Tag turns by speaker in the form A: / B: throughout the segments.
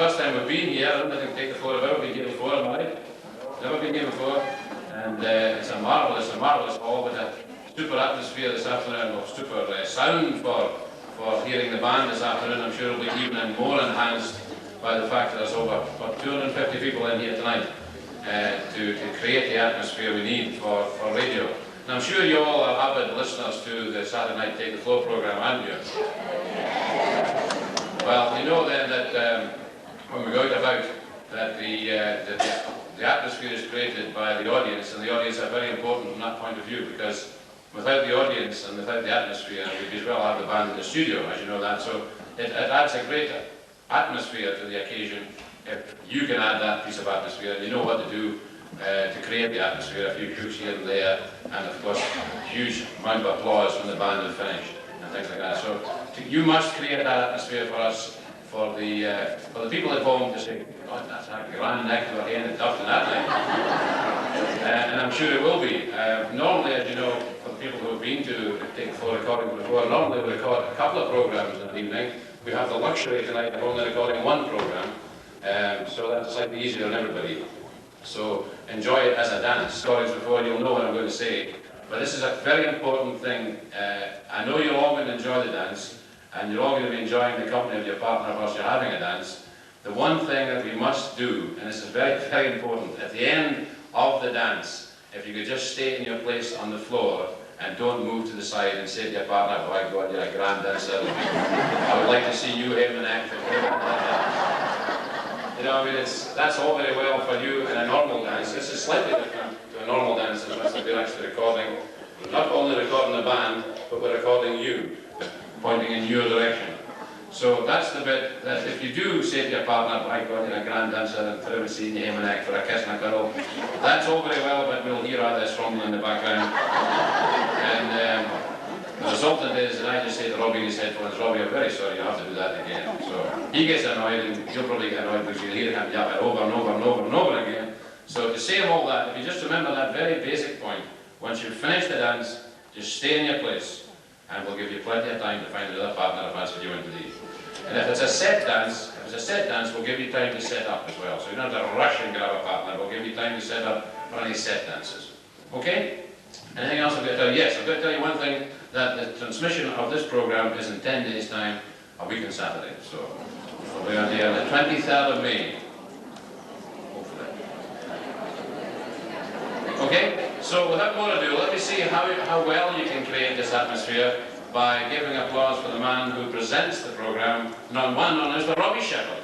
A: first time we've been here. I don't think Take the Floor have ever been here before, am I right? Never been here before. And it's a marvellous hall with a super atmosphere this afternoon, or super sound for hearing the band this afternoon. I'm sure it'll be even more enhanced by the fact that there's over 250 people in here tonight to create the atmosphere we need for radio. And I'm sure you all are avid listeners to the Saturday Night Take the Floor programme, aren't you? Well, you know then that when we go out about, that the atmosphere is created by the audience, and the audience are very important from that point of view, because without the audience and without the atmosphere, we'd as well have the band in the studio, as you know that. So it adds a greater atmosphere to the occasion if you can add that piece of atmosphere. You know what to do to create the atmosphere, a few cooks here and there, and of course a huge amount of applause when the band is finished and things like that. So you must create that atmosphere for us, for the people at home to say, God, that's a grand neck to a hand in Dufftown that night. And I'm sure it will be. Normally, as you know, for the people who have been to Take the Floor recording before, normally we record a couple of programmes in the evening. We have the luxury tonight of only recording one programme, so that's slightly easier on everybody. So enjoy it as a dance. Stories before, you'll know what I'm going to say. But this is a very important thing. I know you're all going to enjoy the dance, and you're all going to be enjoying the company of your partner whilst you're having a dance. The one thing that we must do, and this is very, very important, at the end of the dance, if you could just stay in your place on the floor and don't move to the side and say to your partner, oh my God, you're a grand dancer. I would like to see you, him, and act. You know, I mean, that's all very well for you in a normal dance. This is slightly different to a normal dance, in which we're actually recording. We're not only recording the band, but we're recording you, pointing in your direction. So that's the bit that if you do say to your partner, my God, you're a grand dancer, and forever seeing you him and act for a kiss and a cuddle, that's all very well, but we'll hear all this rumbling in the background. And the resultant is that I just say to Robbie in his headphones, Robbie, I'm very sorry, you have to do that again. So he gets annoyed, and you'll probably get annoyed because you'll hear him yap it over and over and over and over again. So to save all that, if you just remember that very basic point, once you've finished the dance, just stay in your place, and we'll give you plenty of time to find another partner if that's what you want to do. And if it's a set dance, we'll give you time to set up as well. So you don't have to rush and grab a partner. We'll give you time to set up for any set dances. Okay? Anything else I'm going to tell you? Yes, I'm going to tell you one thing, that the transmission of this programme is in 10 days' time, a week on Saturday. So we'll be on here on the 23rd of May. Hopefully. Okay? So without more ado, let me see how well you can create this atmosphere by giving applause for the man who presents the programme, none as the Robbie Shepherd.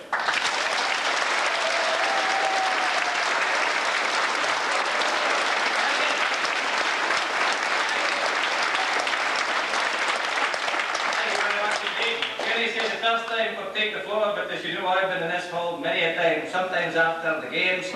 B: Take the floor, but as you know, I've been in this hall many a time, sometimes after the games.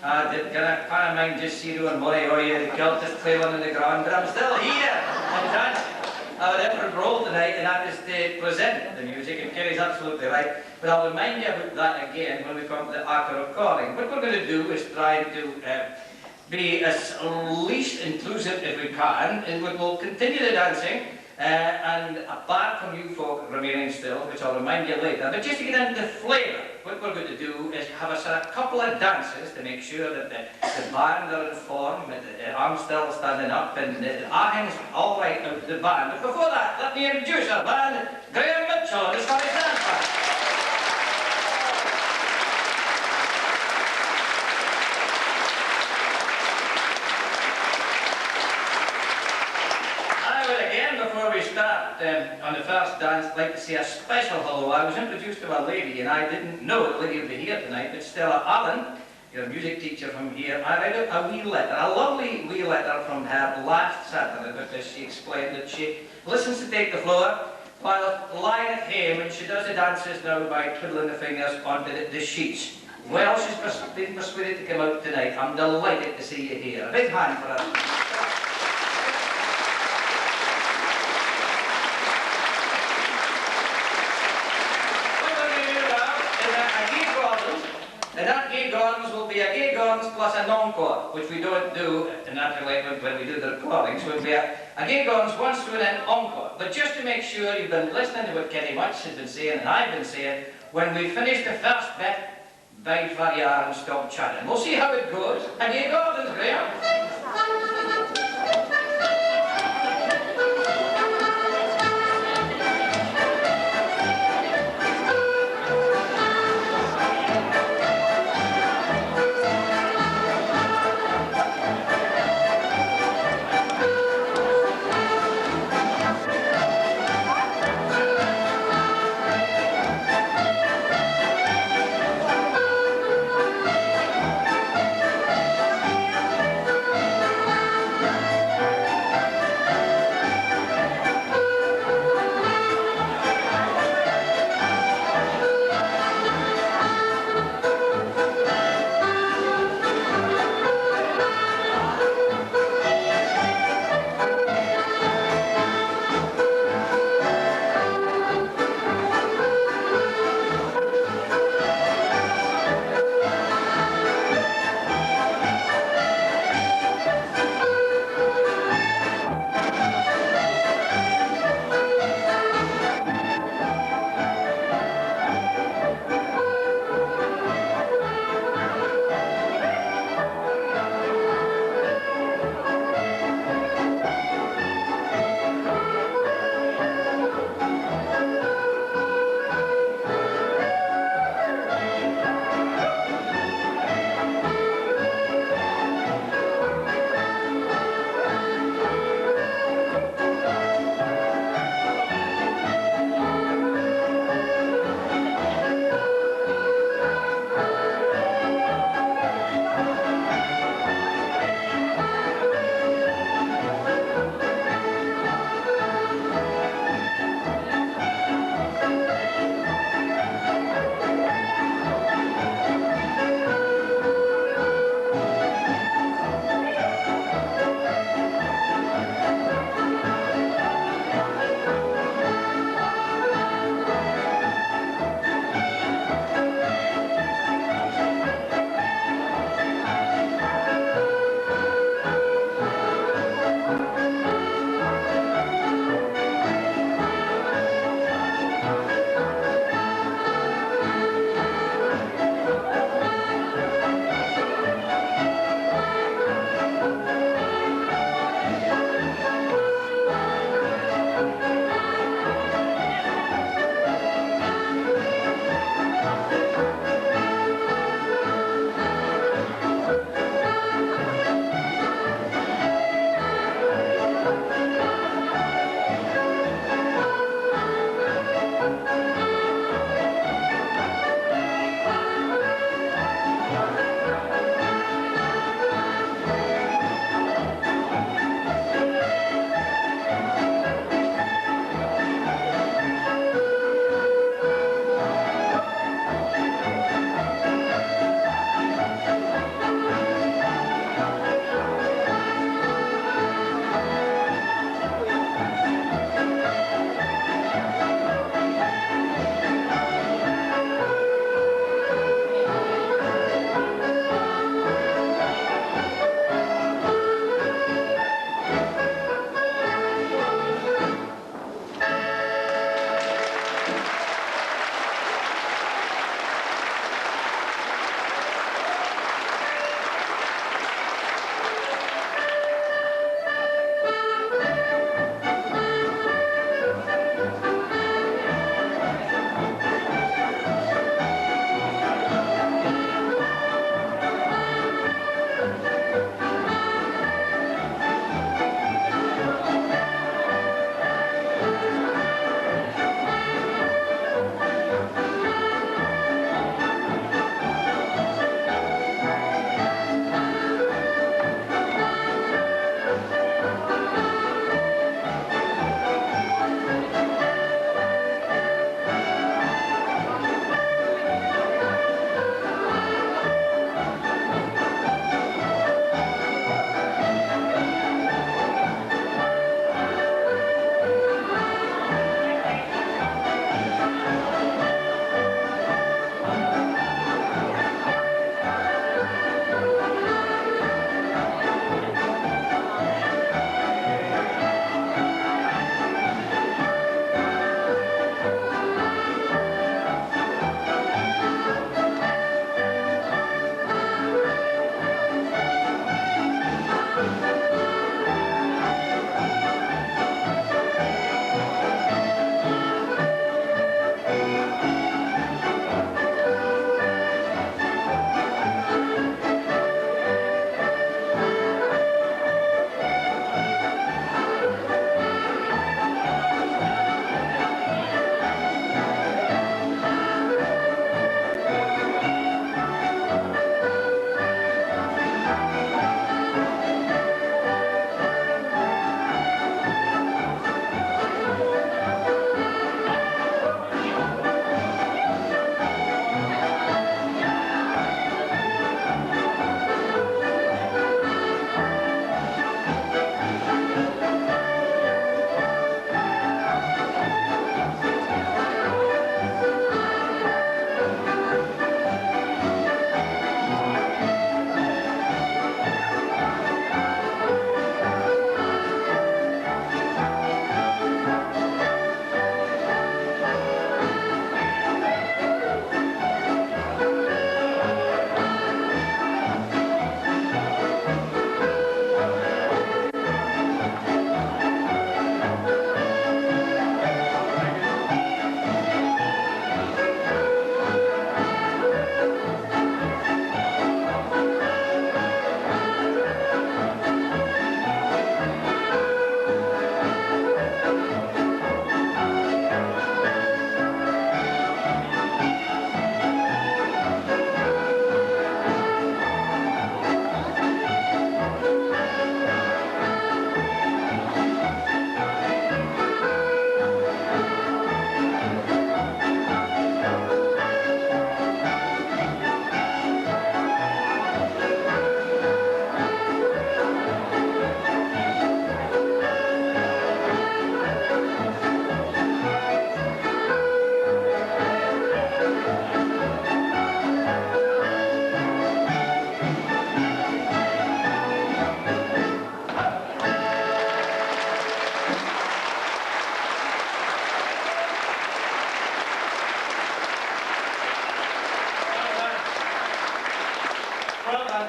B: I can't mind just Ciro and Murray or you, the Celtic playing in the ground, but I'm still here. And I have a different role tonight, and that is to present the music, and Kerry's absolutely right. But I'll remind you about that again when we come to the act of recording. What we're going to do is try to be as least inclusive as we can, and we'll continue the dancing. And apart from you folk remaining still, which I'll remind you later, but just to get into the flavour, what we're going to do is have a couple of dances to make sure that the band are in form, with the arms still standing up, and the ahang's all right out of the band. But before that, let me introduce our band, Graeme Mitchell and the Scottish Dance Band. On the first dance, I'd like to say a special hello. I was introduced to a lady, and I didn't know the lady would be here tonight, but Stella Allen, your music teacher from here, I read out a wee letter, a lovely wee letter from her last Saturday, because she explained that she listens to Take the Floor while lying at home, and she does the dances now by twiddling the fingers onto the sheets. Well, she's been persuaded to come out tonight. I'm delighted to see you here. A big hand for her. And that gay gardens will be a gay gardens plus an encore, which we don't do naturally when we do the recordings. So it'll be a gay gardens once through and an encore. But just to make sure you've been listening to what Kenny Much has been saying and I've been saying, when we finish the first bit, bide where you are and stop chatting. We'll see how it goes. And you gardens, Graeme?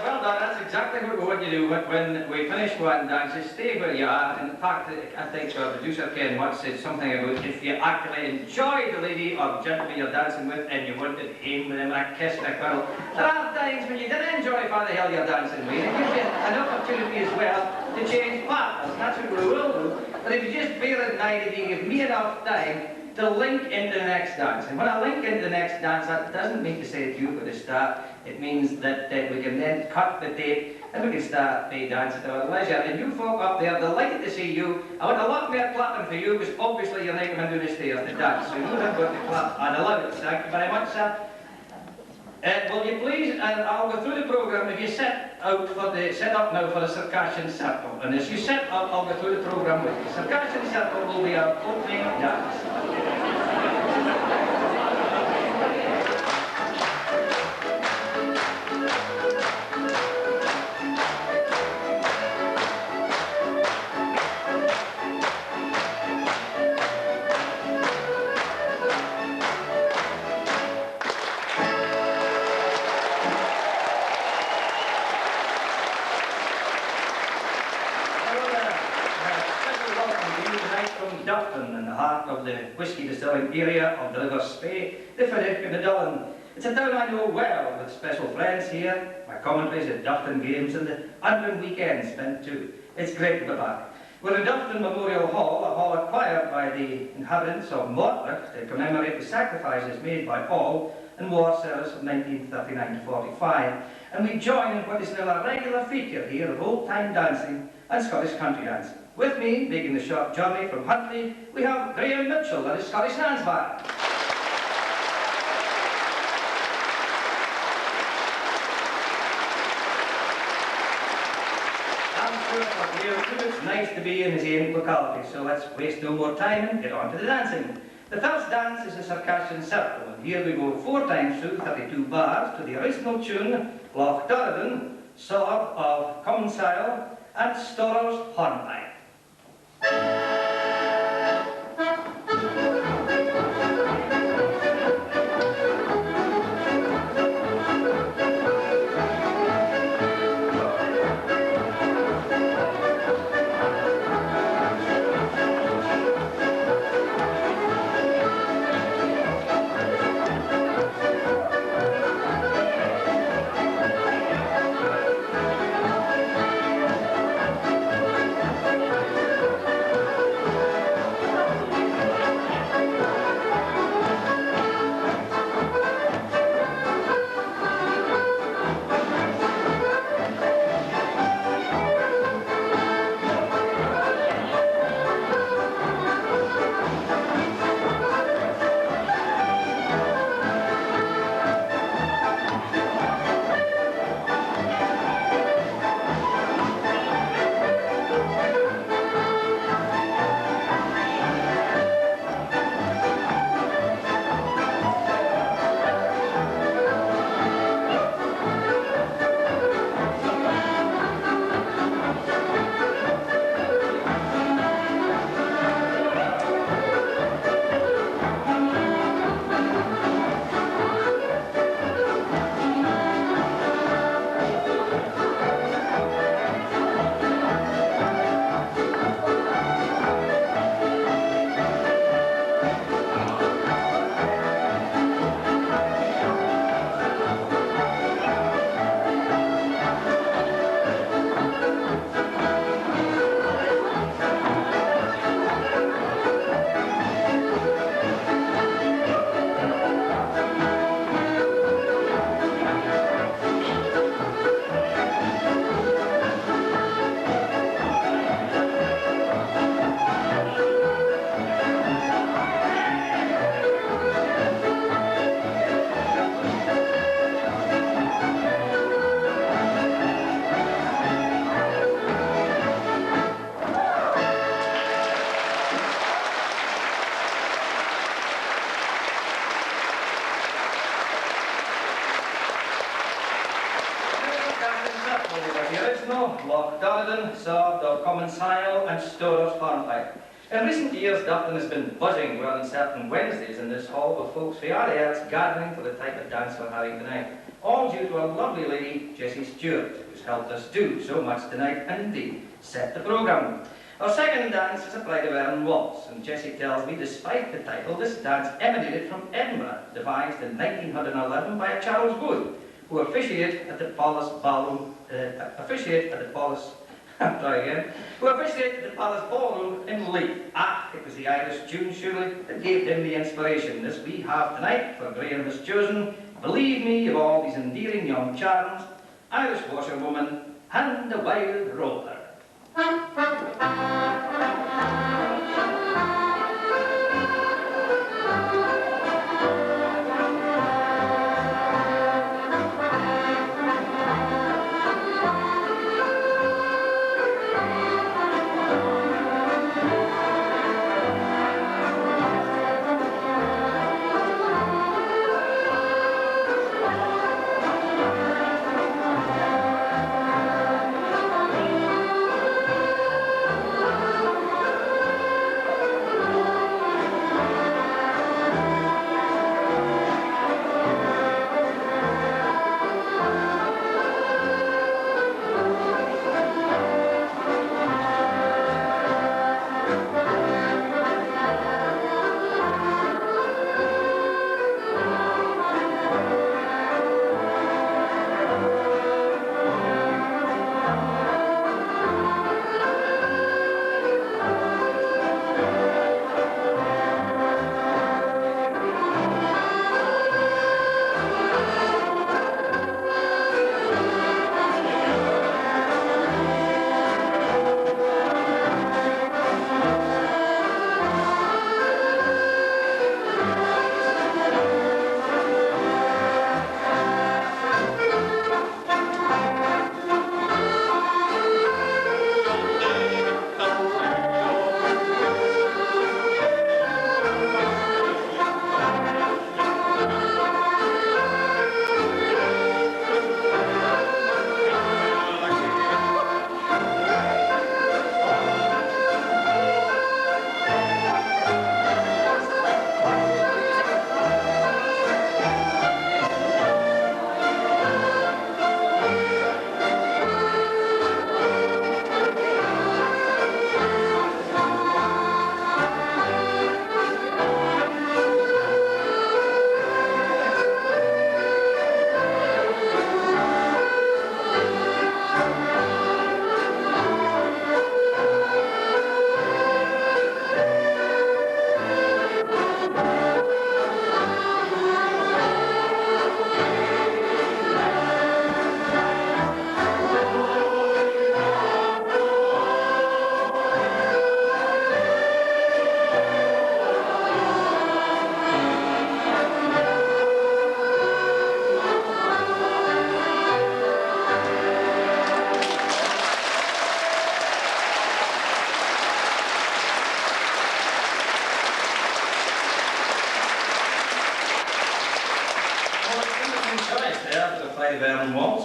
B: Well done, that's exactly what we want you to do. When we finish one dance, just stay where you are. In fact, I think our producer Ken once said something about if you actually enjoy the lady or gentleman you're dancing with and you want to aim with them a kiss and a cuddle. There are times when you didn't enjoy what the hell you're dancing with. It gives you an opportunity as well to change partners. That's what we will do. But if you just bear in mind, if you give me enough time to link into the next dance. And when I link into the next dance, that doesn't mean to say that you've got to start. It means that we can then cut the tape and we can start the dance at our leisure. And you folk up there, delighted to see you. I want a lot more clapping for you because obviously you're not coming down the stairs to dance. So you have got to clap. And I love it. Thank you very much, sir. Will you please, and I'll go through the programme, if you set up now for the Circassian Circle. And as you set up, I'll go through the programme with you. Circassian Circle will be our opening dance. Dufftown, in the heart of the whisky distilling area of the River Spey, the Finnich and the Dillon. It's a town I know well, with special friends here, my commentaries at Dufftown games and the Unwin weekends spent too. It's great to be back. We're in Dufftown Memorial Hall, a hall acquired by the inhabitants of Mortlach to commemorate the sacrifices made by all in war service of 1939 to 45. And we join in what is now a regular feature here of old-time dancing and Scottish country dancing. With me, making the short journey from Huntly, we have Graeme Mitchell and his Scottish Dance Band. I'm sure for Graeme too, it's nice to be in his own locality, so let's waste no more time and get on to the dancing. The first dance is the Circassian Circle, and here we go 4 times through 32 bars to the original tune, Loch Dorridan, Sword of Commensale, and Storrow's Hornpipe. The original, Loch Dorridan, Sword of Commensale, and Storrow's Hornpipe. In recent years, Dufftown has been buzzing well on certain Wednesdays in this hall with folks from all the arts gathering for the type of dance we're having tonight. All due to our lovely lady, Jessie Stewart, who's helped us do so much tonight and indeed set the programme. Our second dance is a Pride of Ireland waltz, and Jessie tells me, despite the title, this dance emanated from Edinburgh, devised in 1911 by a Charles Wood, who officiated at the Palace Ballroom, who officiated at the Palace Ballroom in Leith. It was the Irish tune, surely, that gave him the inspiration. This we have tonight, for Graeme has chosen, Believe Me, of all these endearing young charms, Irish washerwoman, and the wild rover.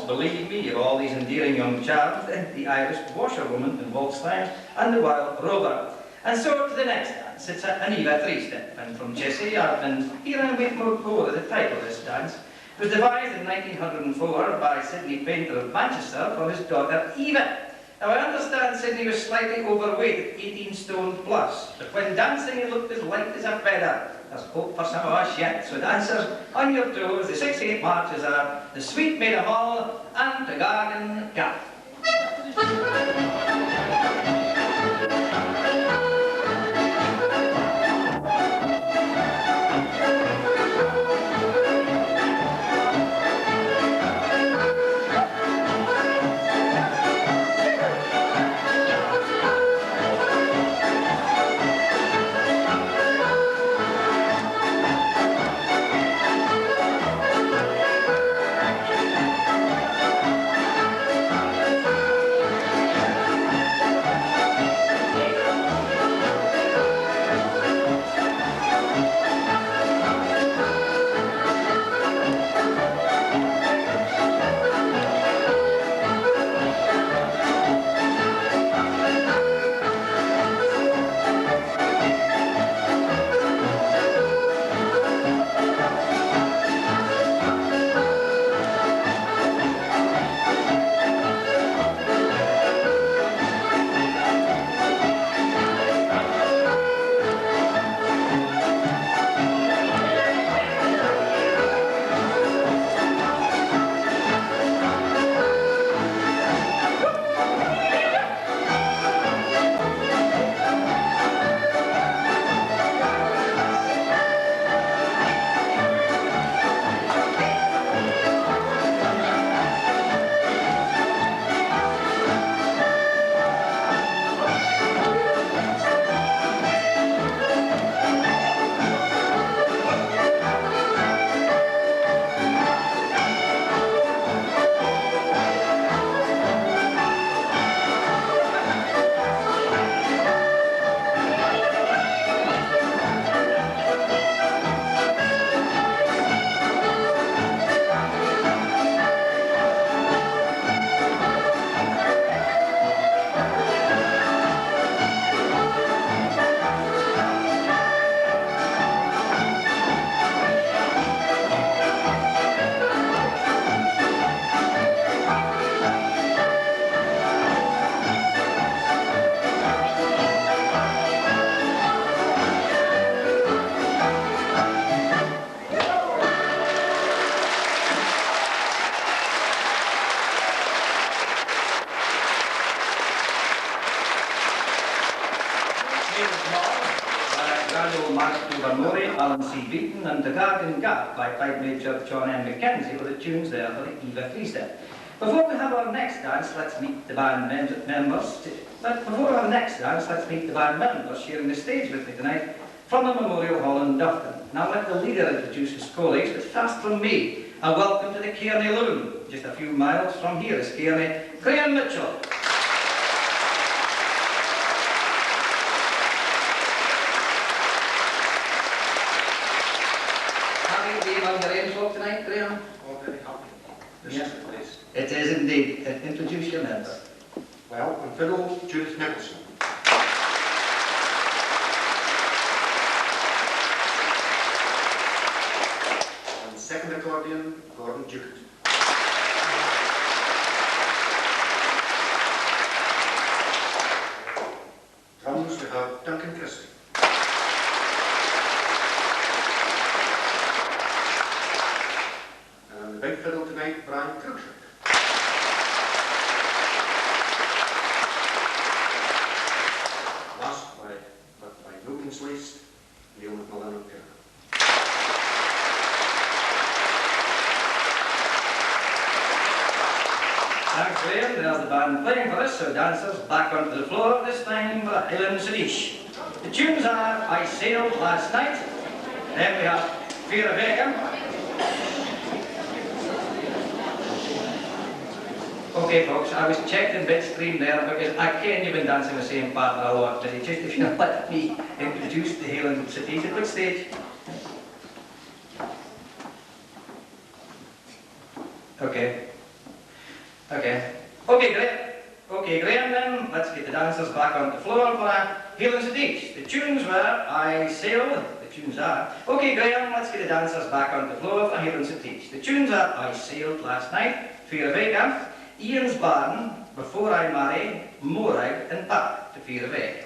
B: Believe Me, of all these endearing young charms, and the Irish washerwoman in waltz time, and the wild rover. And so to the next dance. It's an Eva three-step, and from Jessie, I've been hearing a bit more of the title of this dance. It was devised in 1904 by Sidney Painter of Manchester for his daughter Eva. Now I understand Sidney was slightly overweight at 18 stone plus, but when dancing he looked as light as a feather. There's hope for some of us yet, so dancers, on your toes, the 68 marches are The Sweet Maid of All and The Garden Gap. Alan C. Beaton and The Garden Gap by Pipe Major John M. Mackenzie were the tunes there for the Eva three-step. Before we have our next dance, let's meet the band members. Sharing the stage with me tonight from the Memorial Hall in Dufftown. Now let the leader introduce his colleagues, but first from me, a welcome to the Kearney Loom. Just a few miles from here is Kearney, Graeme Mitchell. Happy to be among the rainfolk tonight, Graeme?
C: Oh, very happy. This
B: Yeah.
C: is the place.
B: It is indeed. Introduce your member.
C: Well, on fiddle, Judith Nicholson. On second accordion, Gordon Duke. Drums, we have Duncan Christie. And on the big fiddle tonight, Brian Cruikshank. Last, but by no means least, Neil McMillan on piano.
B: Thanks, Graeme. There's the band playing for us, so dancers back onto the floor, this time for a Highland Sadish. The tunes are I Sailed Last Night, then we have Fear of Acre. Okay folks, I was checked in bitstream there because I can't even dance in the same partner a lot, but just if you let me introduce the Highland Sadish at which stage. Okay, Graeme then, let's get the dancers back on the floor for a Highland Sadish. The tunes were I Sailed, the tunes are. Okay, Graeme, let's get the dancers back on the floor for a Highland Sadish. The tunes are I Sailed Last Night, Fear of Acre, Ian's Barn, Before I Marry, Morag and back to Fear of Acre.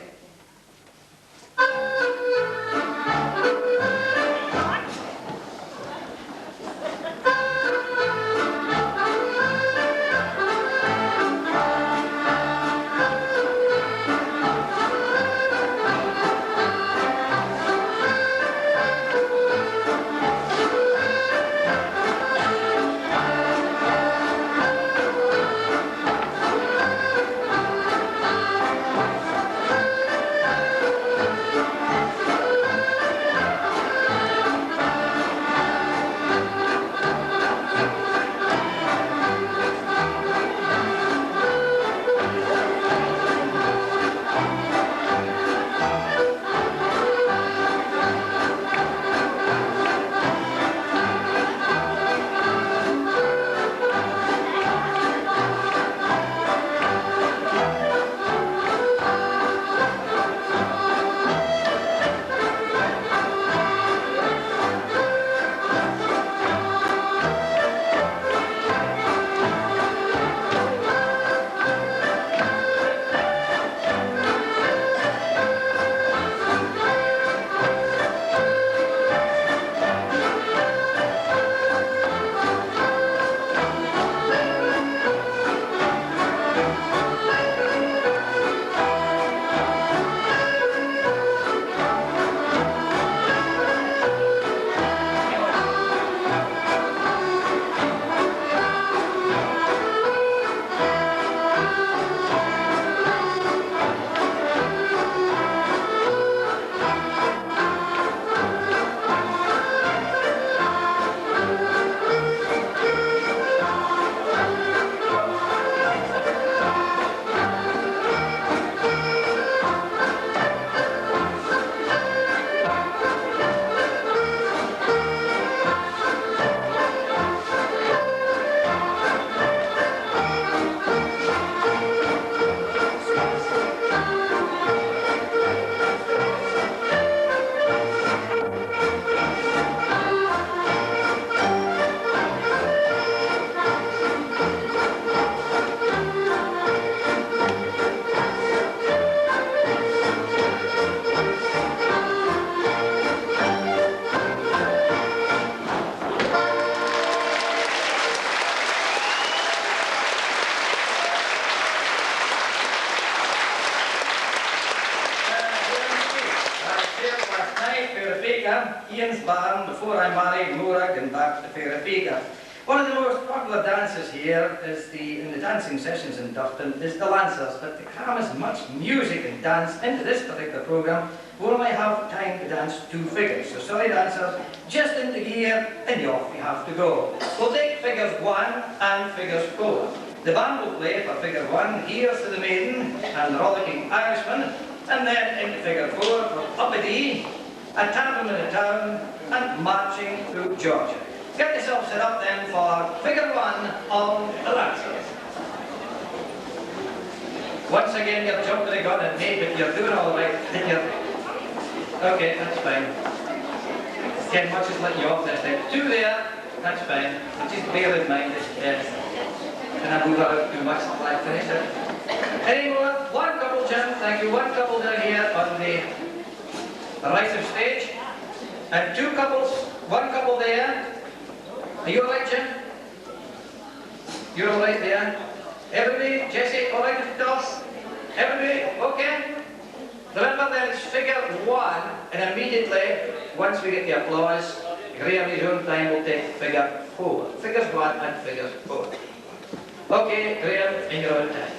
B: Keegan's barn before I married Morag and back to Fairfield. One of the most popular dances here is in the dancing sessions in Dufftown is the Lancers, but to cram as much music and dance into this particular programme, we only have time to dance 2 figures. So sorry dancers, just into gear and off you have to go. We'll take figures 1 and figures 4. The band will play for figure 1, Here's to the Maiden and the Rollicking Irishman, and then into figure 4 for Up a D, a tavern in a town, and marching through Georgia. Get yourself set up then for figure 1 of the Lancers. Once again, you're jumping the gun at me, but you're doing all right. Okay, that's fine. Ken, much as let you off this time. 2 there, that's fine. But just bear in mind this, and I move out too much until I finish it. Any more? 1 couple, Jim. Thank you. 1 couple down here on the right of stage. And 2 couples, 1 couple there. Are you alright, Jim? You're alright there? Everybody? Jesse, alright at the top? Everybody? Okay? Remember then it's figure 1, and immediately, once we get the applause, Graeme his own time will take figure 4. Figures 1 and figures 4. Okay, Graeme, in your own time.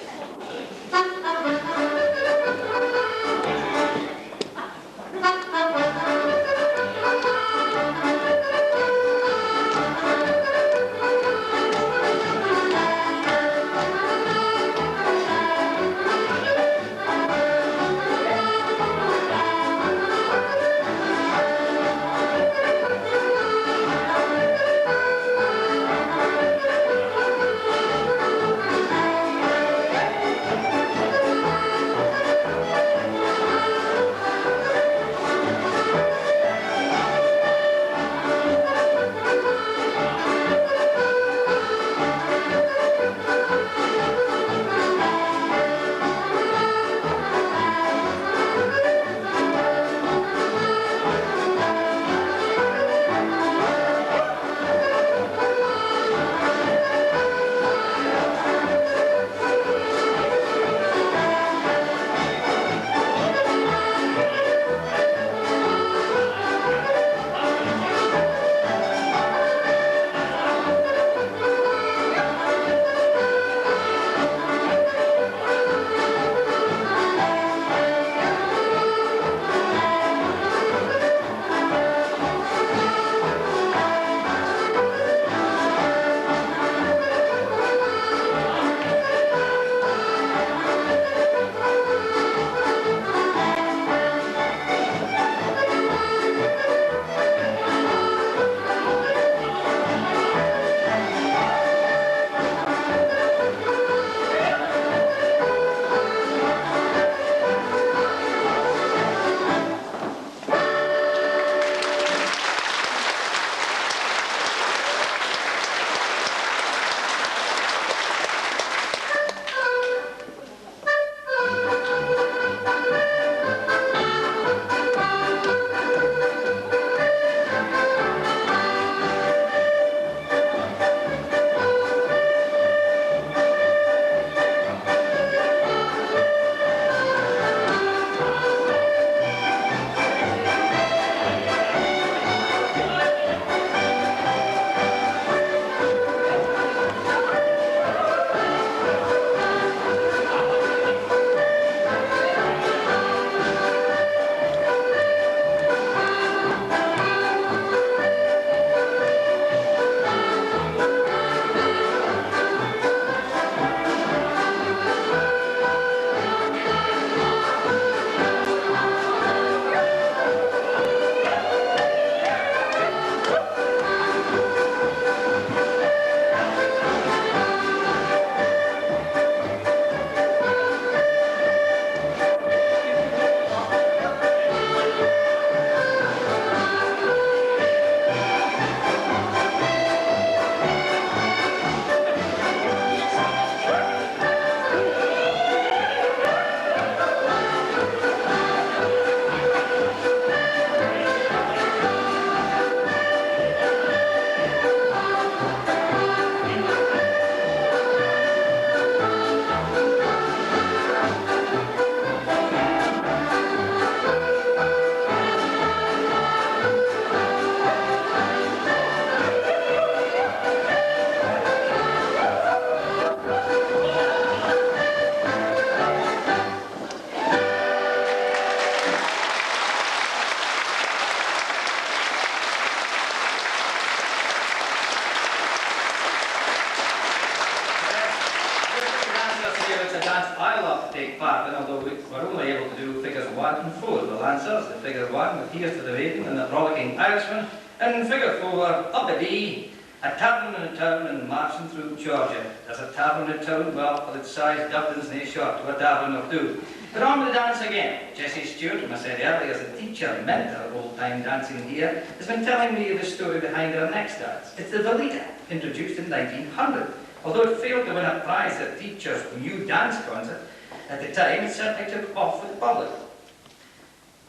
B: dance I love to take part in, although we were only able to do figures 1 and 4. The Lancers, the figure 1 with Here's to the Maiden and the Rollicking Irishman, and figure 4, Up a D, a tavern in a town and marching through Georgia. There's a tavern in a town, well, for its size, Dublin's nae short to a tavern or two. But on with the dance again. Jesse Stewart, whom I said earlier, as a teacher, mentor of old-time dancing here, has been telling me the story behind our next dance. It's the Velita, introduced in 1900. Although it failed to win a prize at Teachers' New Dance Concert, at the time it certainly took off with the public.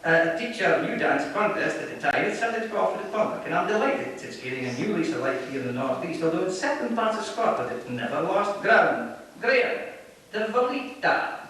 B: A Teacher New Dance Contest at the time, it certainly took off with the public, and I'm delighted it's gaining a new lease of life here in the North East, although in certain parts of Scotland it never lost ground. Graeme, the Velita.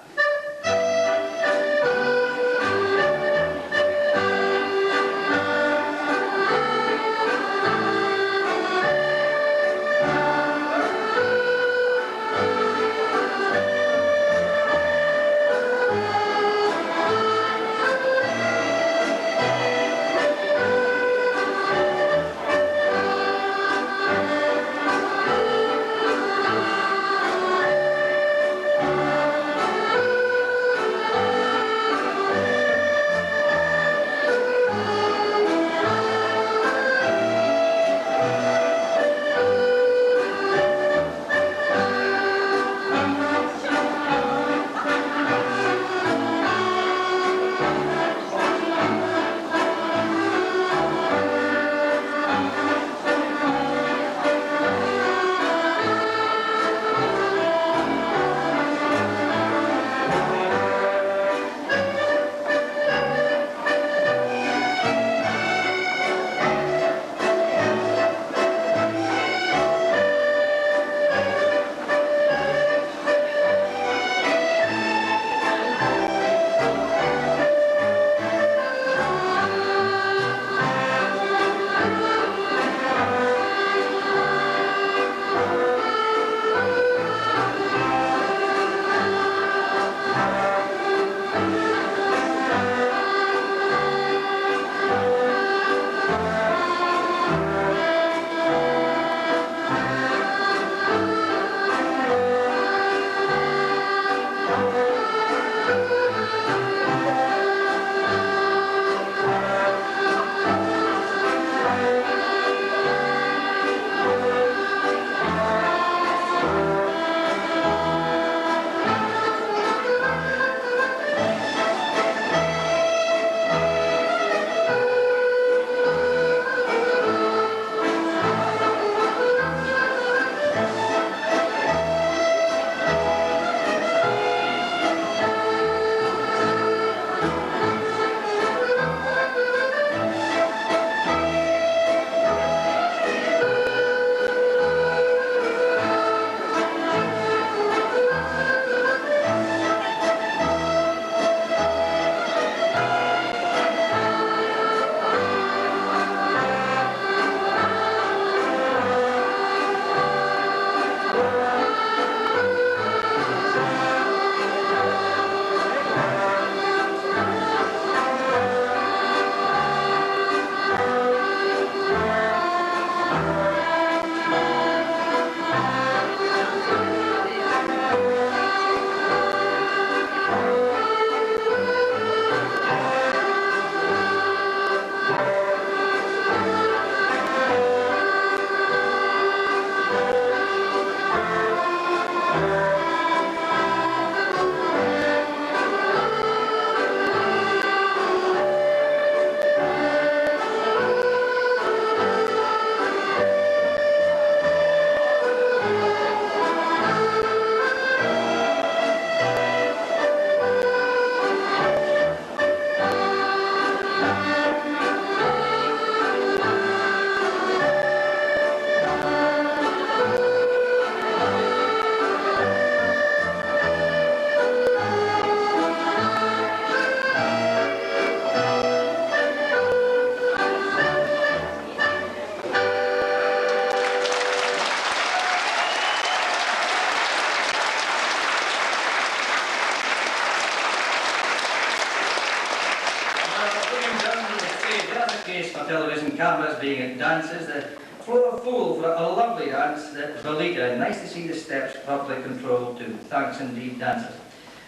B: case for television cameras being at dances, the floor full for a lovely dance that Belita, and nice to see the steps properly controlled too. Thanks indeed, dancers.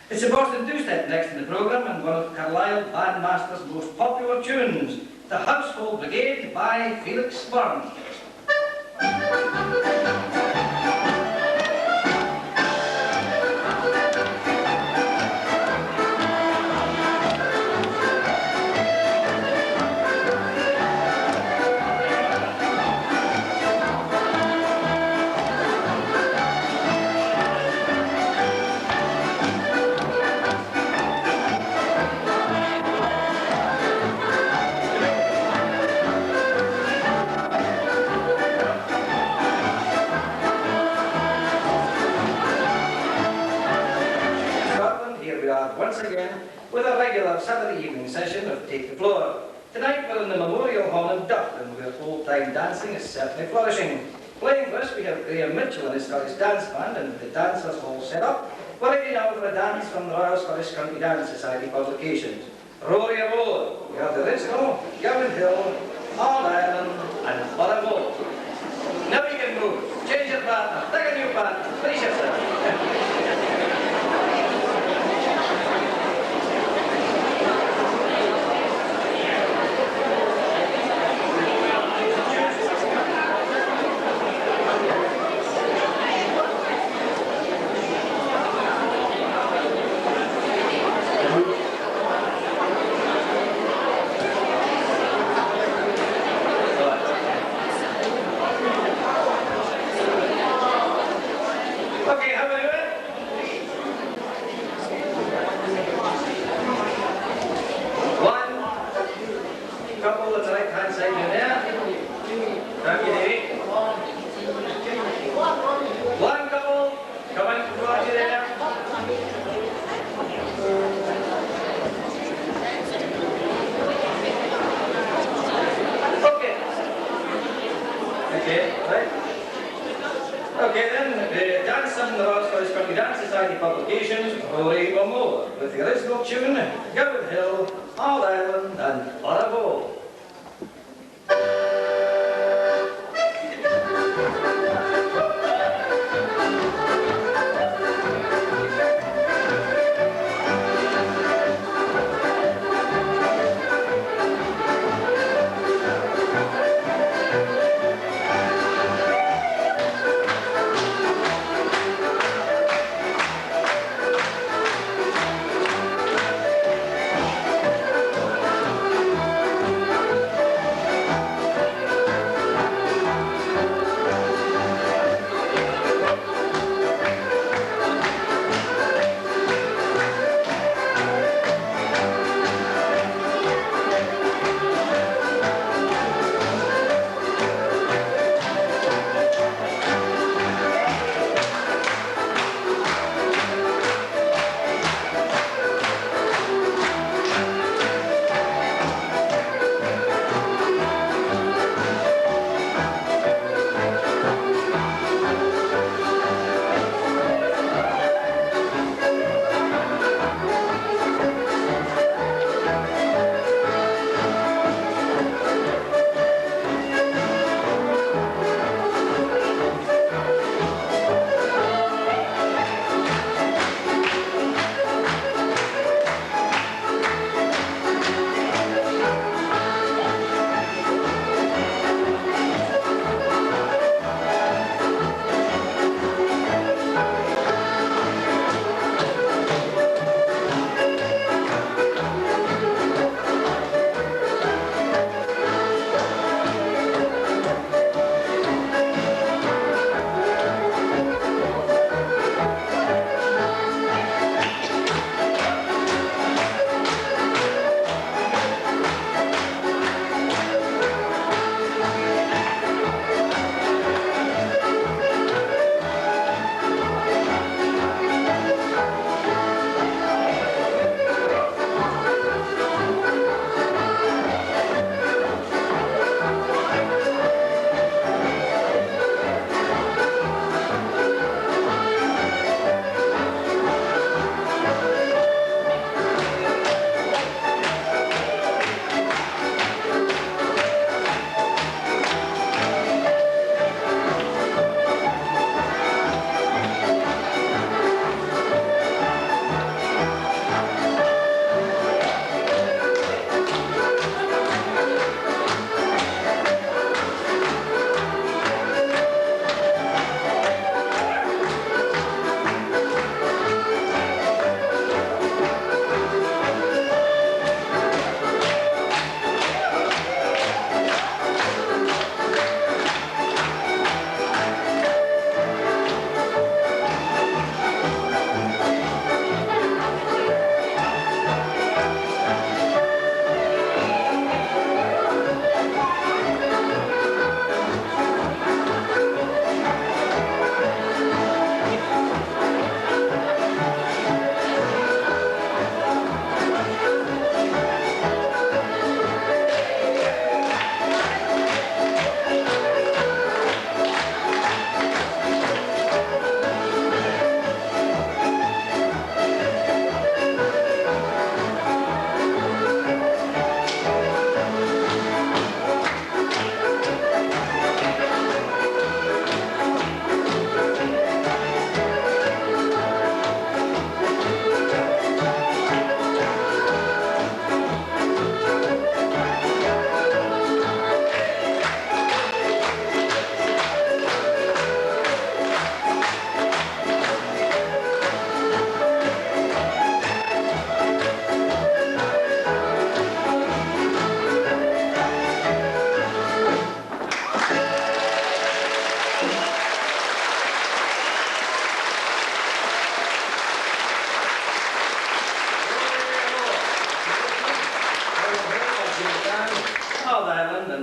B: It's a Boston two-step next in the programme, and one of Carlisle Bandmaster's most popular tunes, The Household Brigade by Felix Barnes. Once again, with a regular Saturday evening session of Take the Floor. Tonight we're in the Memorial Hall in Dufftown, where old-time dancing is certainly flourishing. Playing for us, we have Graeme Mitchell and his Scottish Dance Band, and with the dancers all set up, we're ready now for a dance from the Royal Scottish County Dance Society publications. Rory a Roll, we have the original, Gowan Hill, All Ireland, and Buttermore. Now you can move, change your partner, take a new partner, finish yourself. Okay then, dance from the Royal Scottish County Dance Society publications, Rory Moore, with the original tune, Gowan Hill, All Ireland, and Bravo.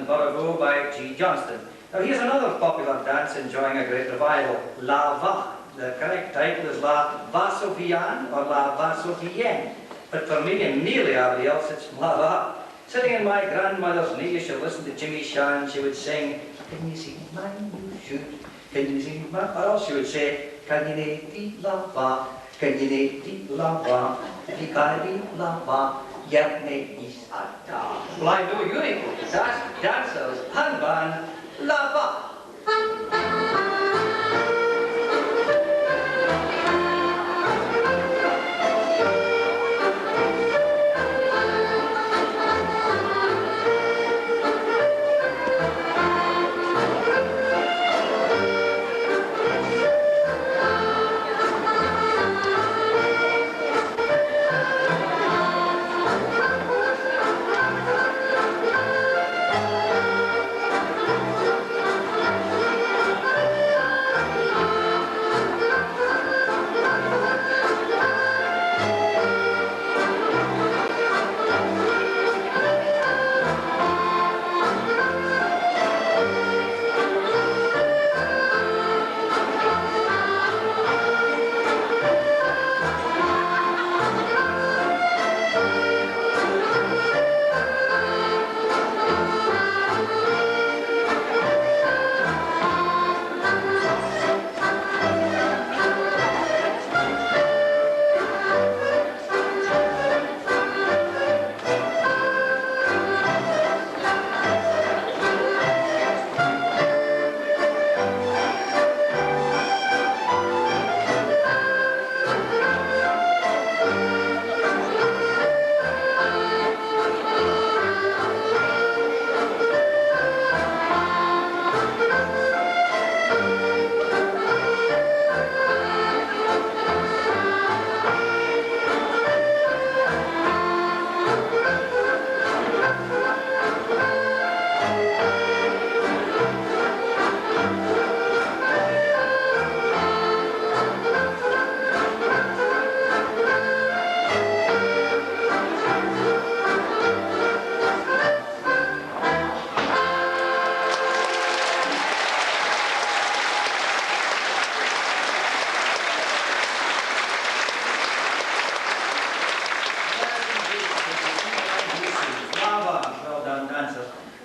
B: and Borough by G. Johnston. Now here's another popular dance enjoying a great revival, La Va. The correct title is La Va Sofiane or La Va Sofienne, but for me and nearly everybody else it's La Va. Sitting in my grandmother's knee, she'll listen to Jimmy Shan, she would sing, "Can you see my new shoes? Can you see my..." Or else she would say, "Can you di la va? Can you di la va? Di la va? Yep, me is a da." Well, I know you equal to dancers and band La Va.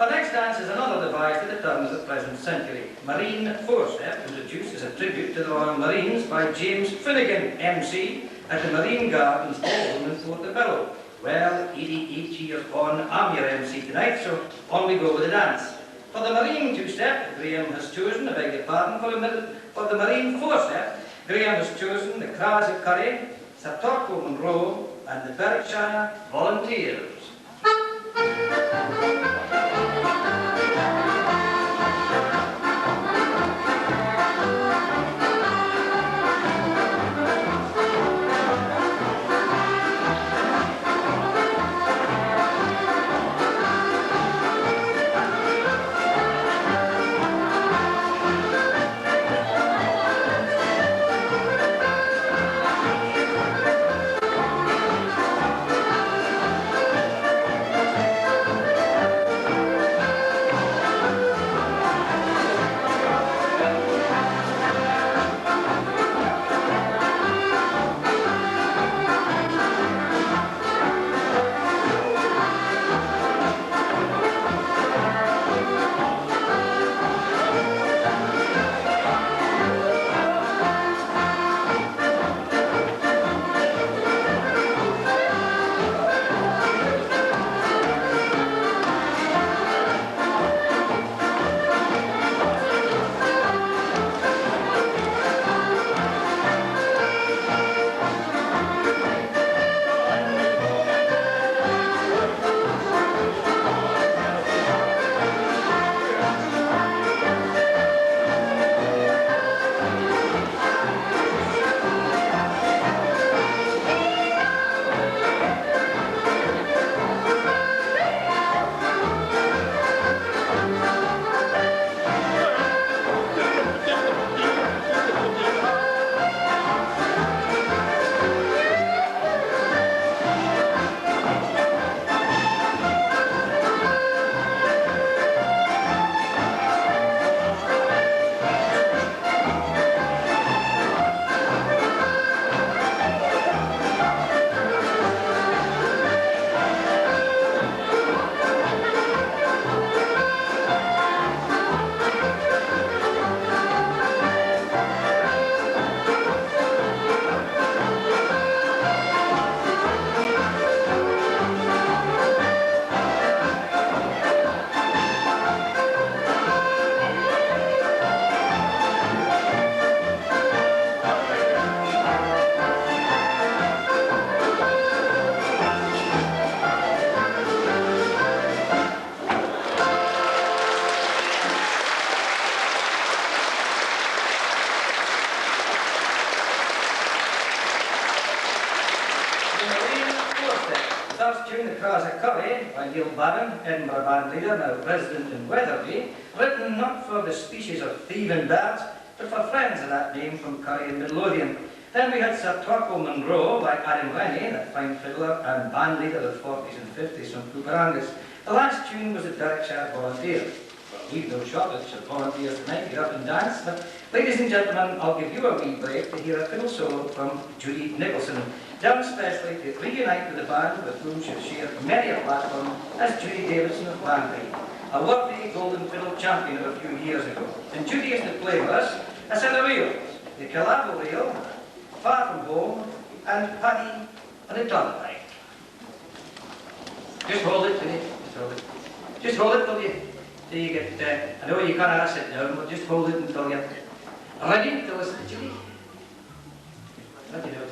B: Our next dance is another device that returns the present century. Marine Forestep, introduced as a tribute to the Royal Marines by James Finnegan, MC, at the Marine Gardens Ballroom in Portobello. Well, 88 years on, I'm your MC tonight, so on we go with the dance. For the Marine two-step, Graeme has chosen, I beg your pardon, for the Marine four-step, Graeme has chosen the Cras of Curry, Sir Torquil Monroe, and the Berkshire Volunteers. last tune, The Craws of Curry, by Neil Barron, Edinburgh band leader, now resident in Wetherby, written not for the species of thieving birds, but for friends of that name from Curry and Midlothian. Then we had Sir Torquil Munro by Adam Rennie, that fine fiddler and band leader of the 40s and 50s from Cooperangus. The last tune was the Berkshire Volunteer. Well, we've no shortage of volunteers tonight, get up and dance, but ladies and gentlemen, I'll give you a wee break to hear a fiddle solo from Judy Nicholson, done specially to reunite with the band with whom she'll share many a platform as Judy Davidson of Blanley, a worthy golden fiddle champion of a few years ago. And Judy is to play with us a set of reels, the Calabo reel, Far From Home, and Paddy on the Turnpike. Just hold it, will you? Just hold it. Just hold it till you get, I know you can't sit down, but just hold it until you're ready to listen to Judy. Let me know.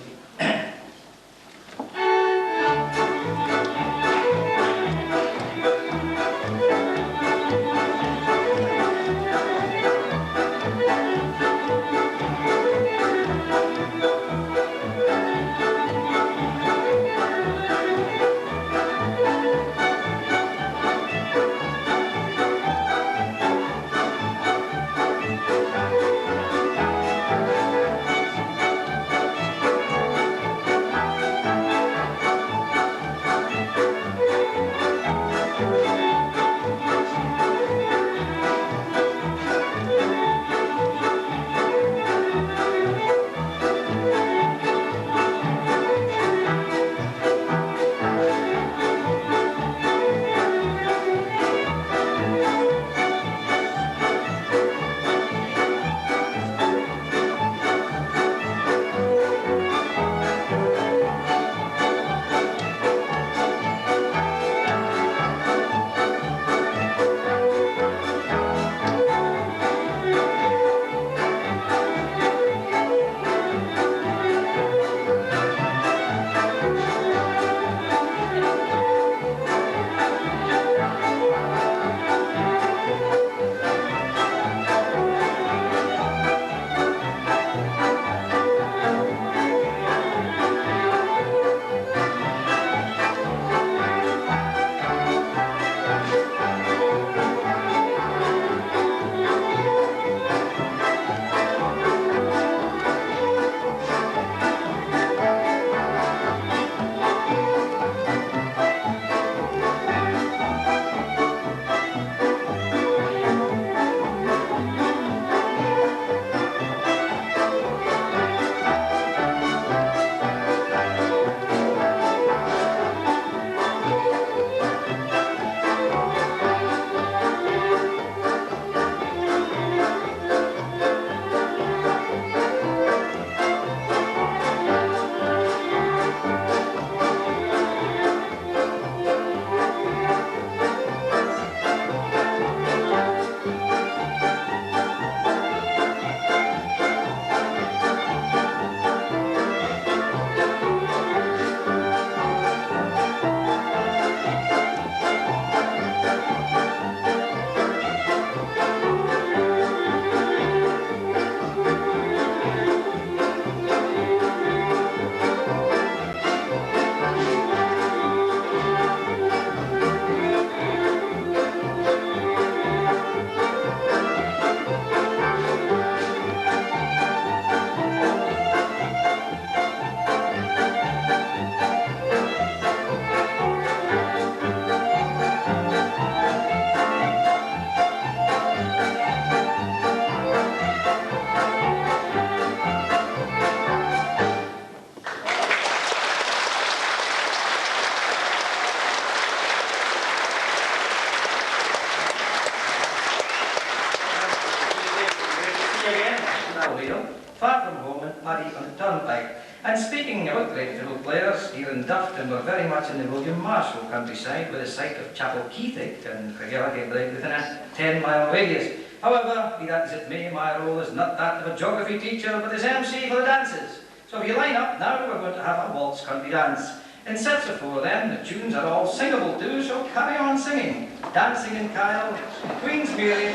B: Far From Home and Paddy on the Turnpike. And speaking about great fiddle players, here in Dufftown we're very much in the William Marshall countryside with the site of Chapel Keithick and Craigellachie within a 10-mile radius. However, be that as it may, my role is not that of a geography teacher, but as MC for the dances. So if you line up, now we're going to have a waltz country dance. In sets of 4 then, the tunes are all singable too, so carry on singing. Dancing in Kyle, Queen's Mary,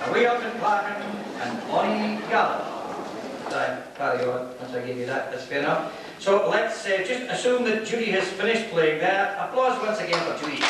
B: Away Up in Clachan, and Bonnie Gallup. Time. carry on once I give you that, that's fair enough. So let's just assume that Judy has finished playing there. Applause once again for Judy.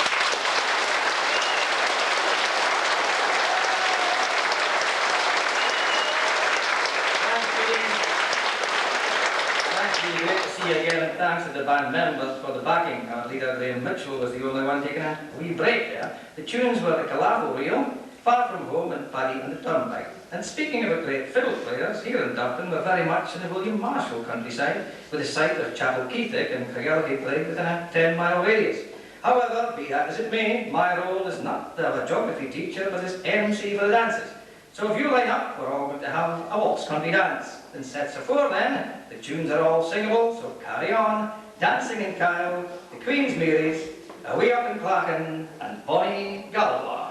B: Great to see you again, and thanks to the band members for the backing. Our leader Graeme was the only one taking a wee break there. The tunes were The Calavo Reel, Far From Home and Paddy and the Turnpike. And speaking of great fiddle players, here in Dufftown we're very much in the William Marshall countryside, with the site of Chapel Keithick and Craigellachie played within a 10-mile radius. However, be that as it may, my role is not that of a geography teacher, but as MC for the dances. So if you line up, we're all going to have a waltz country dance. In sets of 4 then, the tunes are all singable, so carry on. Dancing in Kyle, the Queen's Marys, Away Up in Clachan, and Bonnie Galway.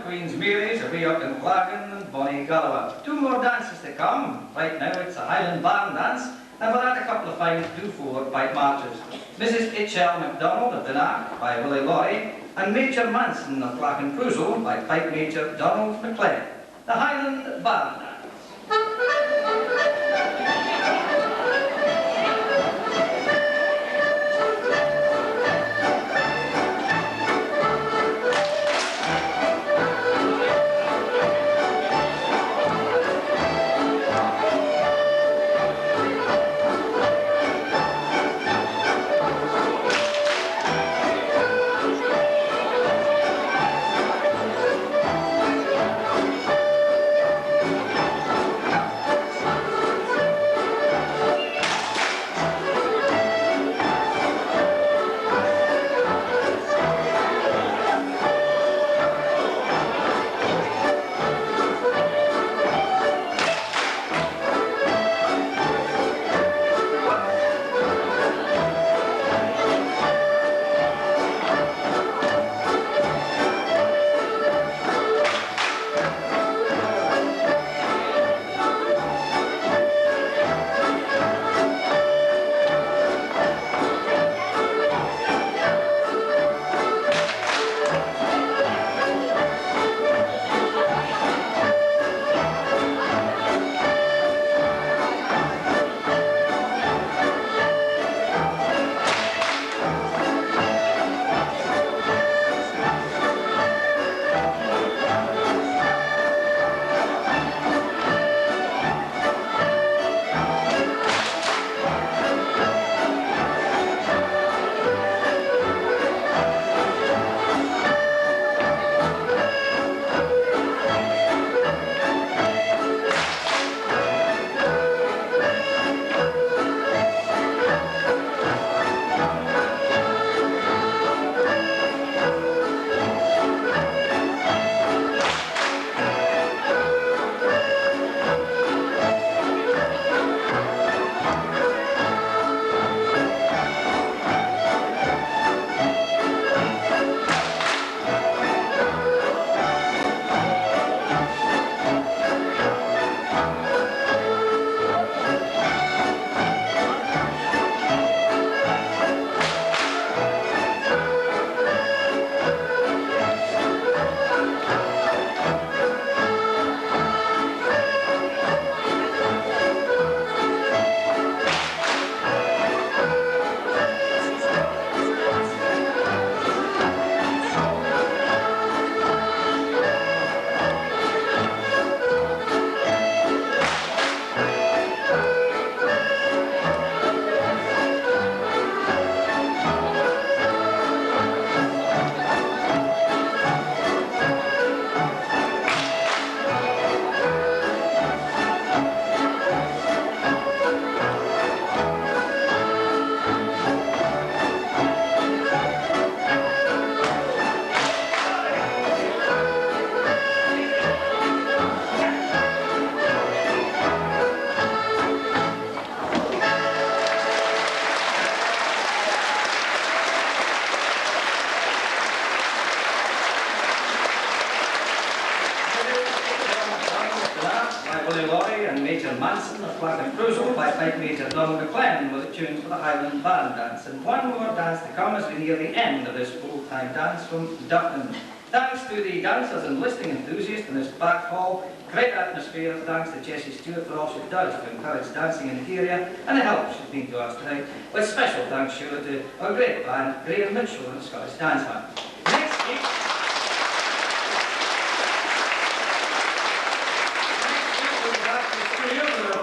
B: Queen's Marys, Away Up in Clachan and Bonnie Galway. 2 more dances to come. Right now it's a Highland Barn dance, and we'll add a couple of fine do-for pipe marches. Mrs. H.L. MacDonald of Dinach by Willie Laurie, and Major Manson of Clachan Crusoe by Pipe Major Donald McLean. The Highland Barn dance. marked the crucial by Pipe Major Donald McLennan with a tune for the Highland Band dance. And one more dance to come as we near the end of this full-time dance from Dufftown. Thanks to the dancers and listening enthusiasts in this back hall. Great atmosphere. Thanks to Jessie Stewart for all she does to encourage dancing in the area and the help she's been to us tonight. With special thanks, sure, to our great band, Graeme Mitchell and the Scottish Dance Band. Next week,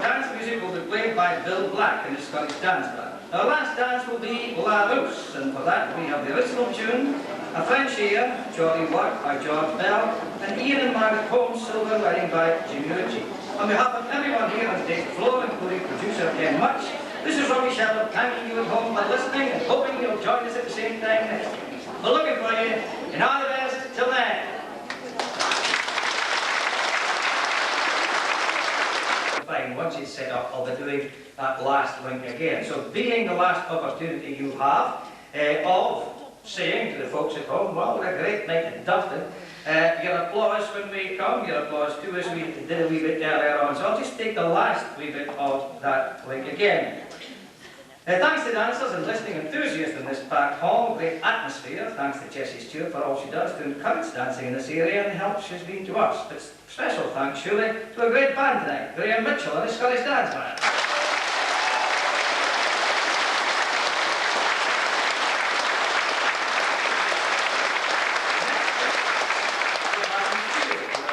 B: dance music will be played by Bill Black and the Scottish Dance Band. Our last dance will be La Rouse, and for that we have the original tune, A French Air, Jolly Work by George Bell, and Ian and Margaret Holmes' Silver Wedding by Jimmy Ritchie. On behalf of everyone here on today's floor, including producer Ken Much, this is Robbie Shepherd thanking you at home for listening and hoping you'll join us at the same time next week. We're looking for you, and all the best till then. Once it's set up, I'll be doing that last link again. So being the last opportunity you have of saying to the folks at home, well, what a great night at Dufftown. Your applause when we come, your applause too, as we did a wee bit earlier on. So I'll just take the last wee bit of that link again. Thanks to dancers and listening enthusiasts in this back hall, great atmosphere. Thanks to Jessie Stewart for all she does to encourage dancing in this area and the help she's been to us. But special thanks, surely, to a great band tonight, Graeme Mitchell and the Scottish Dance Band.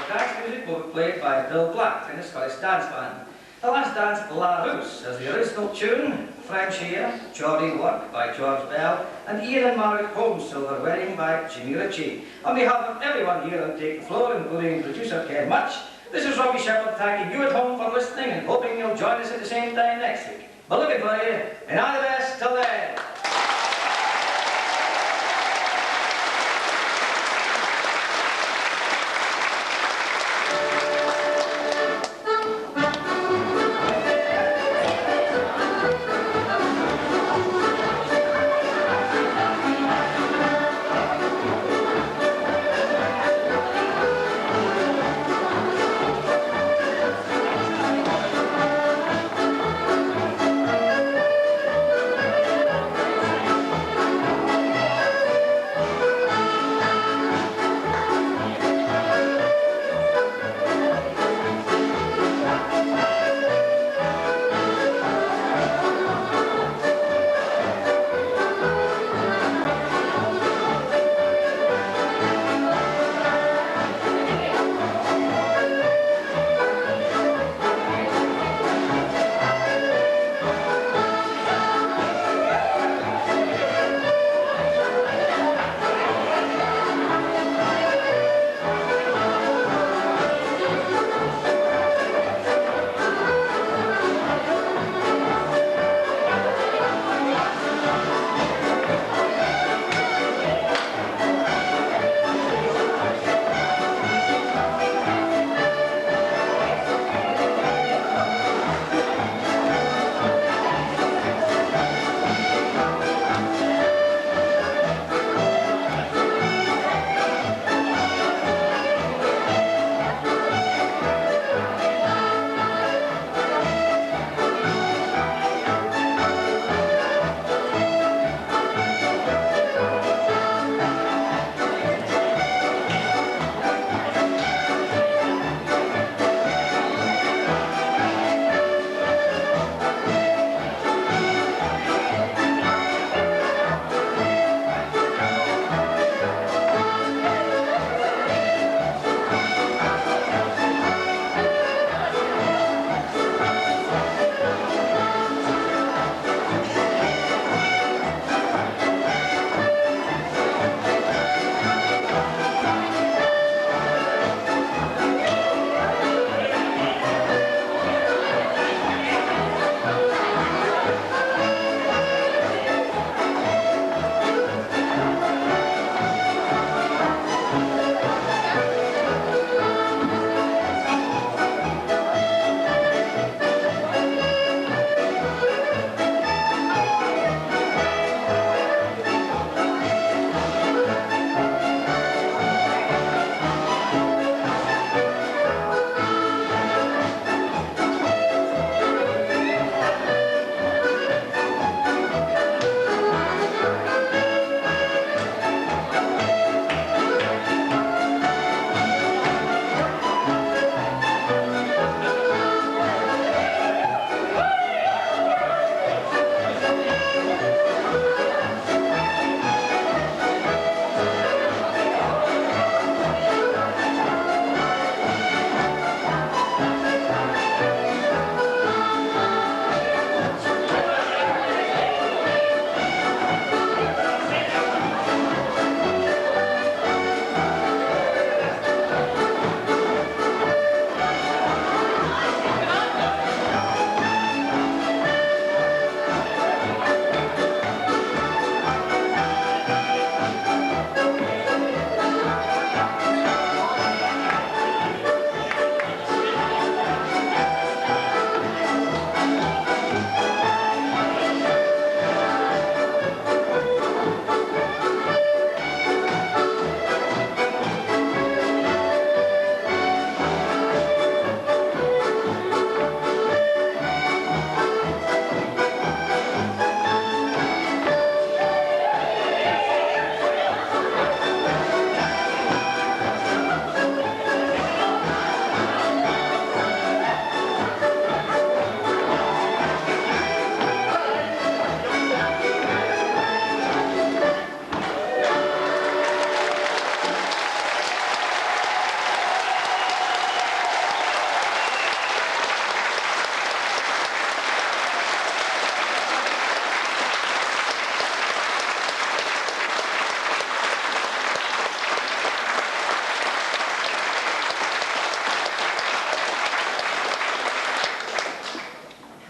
B: Dance music will be played by Bill Black and the Scottish Dance Band. The last dance, La Rouse, as the original tune, French Air, Jolly Work by George Bell, and Ian and Margaret Holmes' Silver Wedding by Jimmy Ritchie. On behalf of everyone here on Take the Floor, including producer Ken Much, this is Robbie Shepherd thanking you at home for listening and hoping you'll join us at the same time next week. We're looking for you, and all the best till then.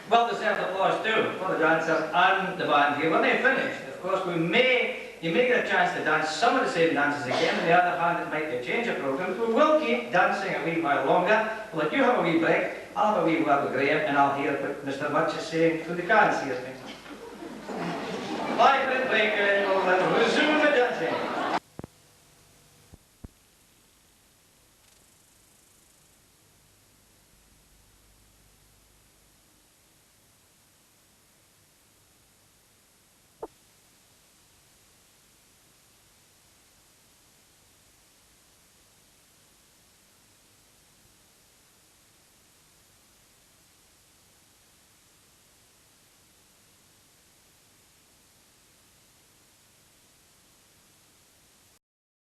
B: well-deserved applause too for the dancer and the band here. When they finished, of course, you may get a chance to dance some of the same dances again. On the other hand, it might be a change of program. We will keep dancing a wee while longer. We'll let you have a wee break. I'll have a wee word with Graeme, and I'll hear what Mr. Mutch is saying through the cans here. Bye, Brent Bacon.